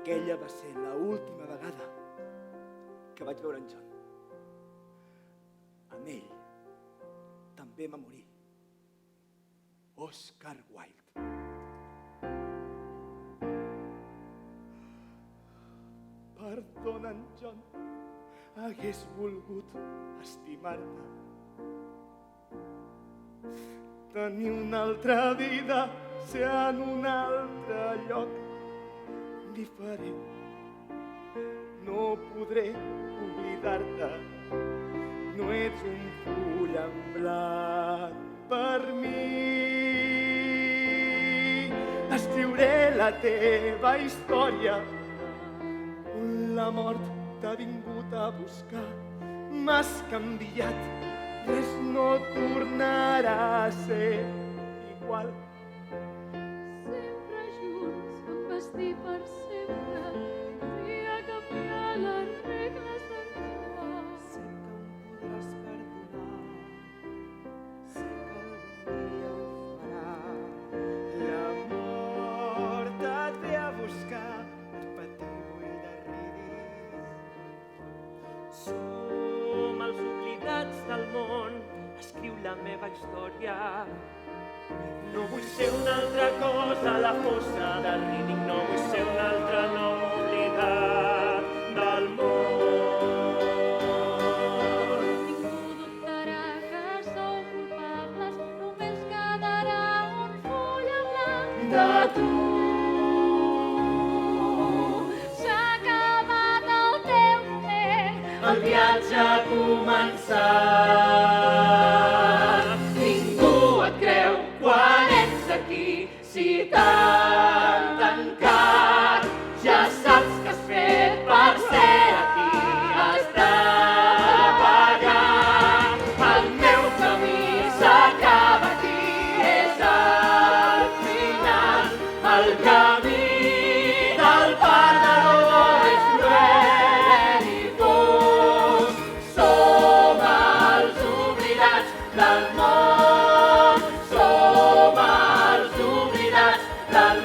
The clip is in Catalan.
Aquella va ser l'última vegada que vaig veure en John. Amb ell també va morir Oscar Wilde. Perdona, en John. Hagués volgut estimar-te. Tenir una altra vida, ser en un altre lloc diferent. No podré oblidar-te. No ets un full en blanc per mi. Escriuré la teva història. La mort t'ha vingut a buscar. M'has canviat. Res no tornarà a ser igual. Sempre junts vam vestir per sempre. Tria canviar les regles del joc. Sé que em podràs perdonar. Sé que algun dia ho faràs. La mort et ve a buscar. Et patiu i derridis. Som els oblidats del món. Escriu la meva història. No vull ser una altra cosa a la fossa de Riddick. No vull ser un altre nom oblidat del món. Ningú dubtarà que sou culpables. Només quedarà un full en blanc De tu. S'ha acabat el teu moment. El viatge ha començat. Ningú et creu quan ets aquí. Si t'han tancat, ja saps que has fet per ser aquí. Has de pagar. El meu camí s'acaba aquí. És el final. El camí del perdedor és cruel i fos. Som els oblidats del món. Som els oblidats del